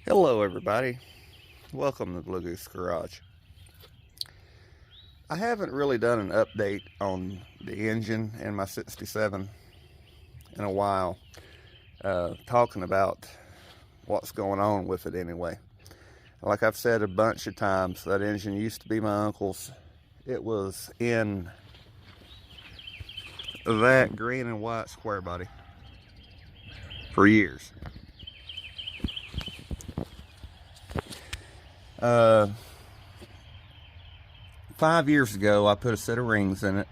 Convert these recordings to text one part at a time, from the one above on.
Hello everybody, welcome to Blue Goose Garage. I haven't really done an update on the engine in my 67 in a while, talking about what's going on with it anyway. Like I've said a bunch of times, that engine used to be my uncle's. It was in that green and white square body for years. 5 years ago, I put a set of rings in it,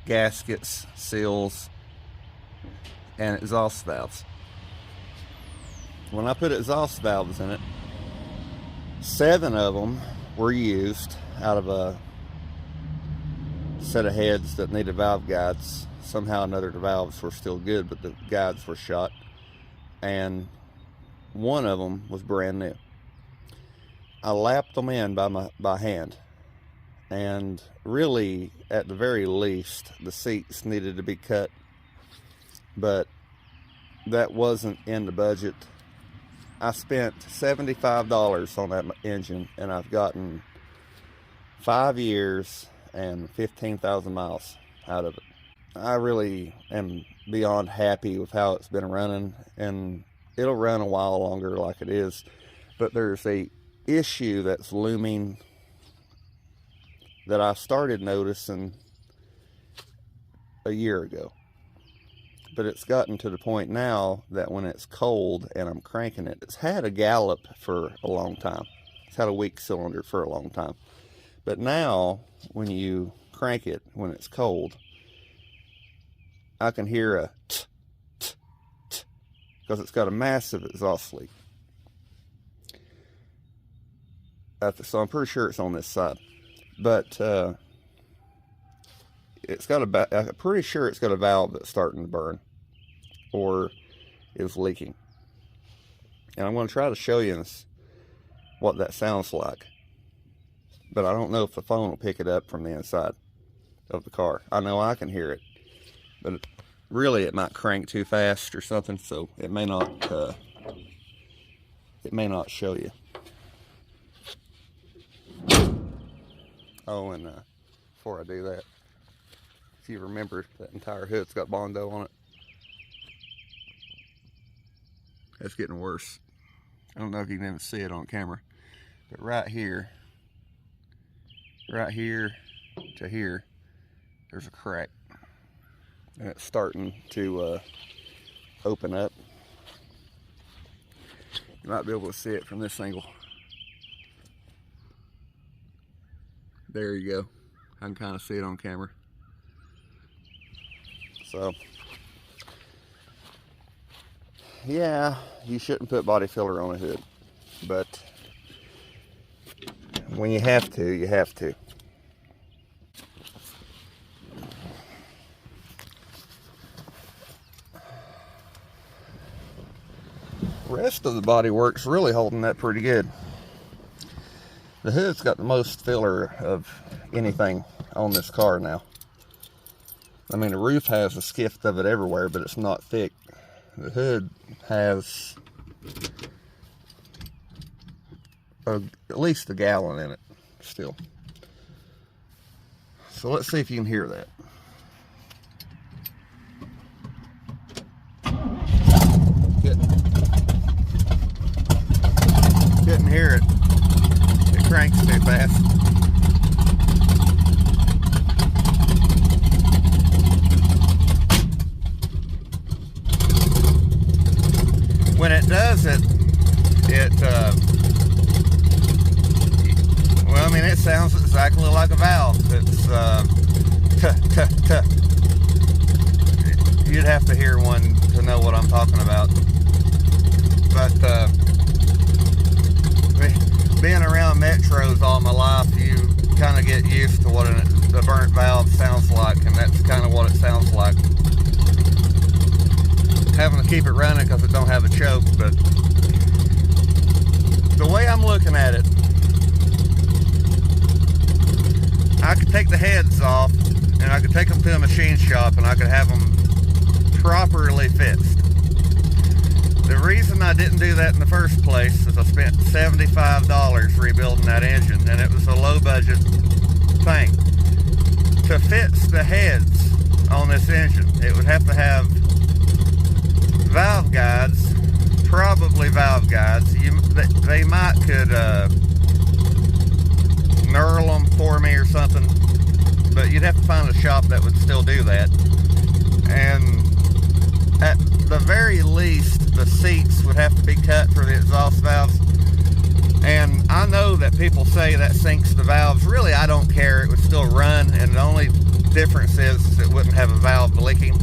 gaskets, seals, and exhaust valves. When I put exhaust valves in it, 7 of them were used out of a set of heads that needed valve guides. Somehow or another, the valves were still good, but the guides were shot, and 1 of them was brand new. I lapped them in by hand, and really, at the very least, the seats needed to be cut, but that wasn't in the budget. I spent $75 on that engine, and I've gotten 5 years and 15,000 miles out of it. I really am beyond happy with how it's been running, and it'll run a while longer like it is, but there's a issue that's looming that I started noticing a year ago, but it's gotten to the point now that when it's cold and I'm cranking it, it's had a gallop for a long time. It's had a weak cylinder for a long time, but now when you crank it when it's cold, I can hear a t t t because it's got a massive exhaust leak. So I'm pretty sure it's on this side, but it's got I'm pretty sure it's got a valve that's starting to burn or is leaking, and I'm going to try to show you what that sounds like, but I don't know if the phone will pick it up from the inside of the car. I know I can hear it, but really it might crank too fast or something, so it may not show you. Oh, and before I do that, if you remember, that entire hood's got Bondo on it. It's getting worse. I don't know if you can even see it on camera, but right here to here, there's a crack, and it's starting to open up. You might be able to see it from this angle. There you go. I can kind of see it on camera. So, yeah, you shouldn't put body filler on a hood, but when you have to, you have to. The rest of the body work's really holding up pretty good. The hood's got the most filler of anything on this car now. I mean, the roof has a skift of it everywhere, but it's not thick. The hood has at least a gallon in it still. So let's see if you can hear that. Couldn't hear it. It cranks too fast. When it does it, well, I mean, it sounds exactly like a valve. It's you'd have to hear one to know what I'm talking about. But being around metros all my life, you kind of get used to what a burnt valve sounds like, and that's kind of what it sounds like. Having to keep it running because it don't have a choke, but the way I'm looking at it, I could take the heads off and I could take them to a machine shop and I could have them properly fixed. The reason I didn't do that in the first place is I spent $75 rebuilding that engine, and it was a low budget thing. To fix the heads on this engine, it would have to have valve guides, probably valve guides. They might could knurl them for me or something, but you'd have to find a shop that would still do that. And at the very least, the seats would have to be cut for the exhaust valves. And I know that people say that sinks the valves. Really, I don't care. It would still run, and the only difference is it wouldn't have a valve leaking.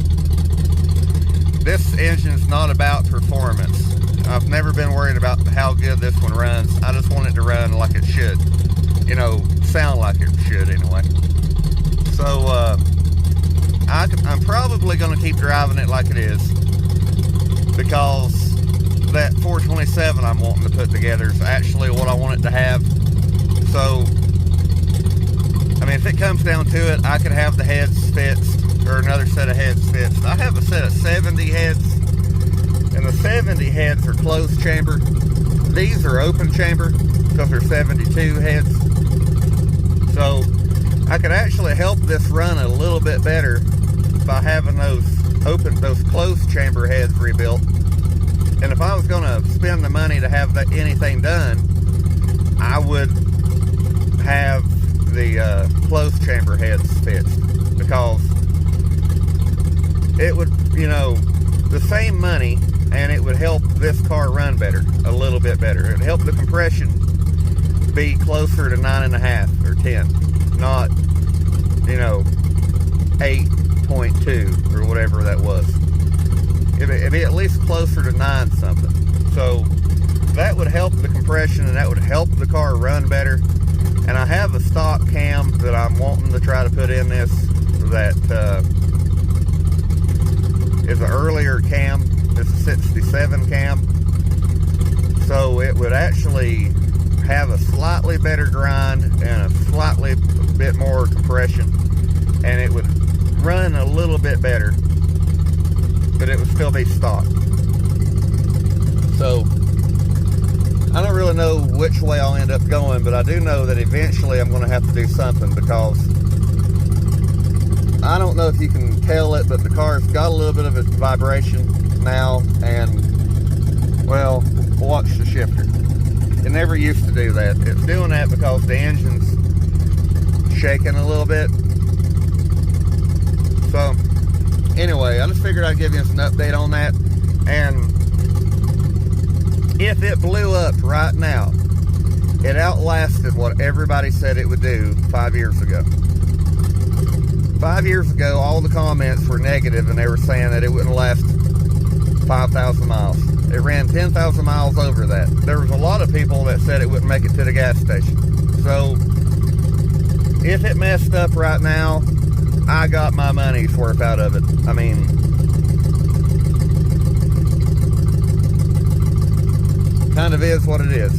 This engine's not about performance. I've never been worried about how good this one runs. I just want it to run like it should. You know, sound like it should anyway. So, I'm probably going to keep driving it like it is, because that 427 I'm wanting to put together is actually what I want it to have. So, I mean, if it comes down to it, I could have the heads fixed, or another set of heads fixed. I have a set of 70 heads, and the 70 heads are closed chamber. These are open chamber because they're 72 heads. So I could actually help this run a little bit better by having those closed chamber heads rebuilt. And if I was going to spend the money to have anything done, I would have the closed chamber heads fixed, because it would, you know, the same money, and it would help this car run better, a little bit better. It would help the compression be closer to 9.5 or 10, not, you know, 8.2 or whatever that was. It'd be at least closer to 9 something. So that would help the compression, and that would help the car run better. And I have a stock cam that I'm wanting to try to put in this that is an earlier cam. It's a 67 cam. So it would actually have a slightly better grind and a slightly bit more compression, and it would run a little bit better, but it would still be stock. So I don't really know which way I'll end up going, but I do know that eventually I'm going to have to do something, because I don't know if you can tell it, but the car's got a little bit of a vibration now, and, well, watch the shifter. It never used to do that. It's doing that because the engine's shaking a little bit. So, anyway, I just figured I'd give you an update on that. And if it blew up right now, it outlasted what everybody said it would do 5 years ago. 5 years ago, all the comments were negative, and they were saying that it wouldn't last 5,000 miles. It ran 10,000 miles over that. There was a lot of people that said it wouldn't make it to the gas station. So, if it messed up right now, I got my money's worth out of it. I mean, kind of is what it is.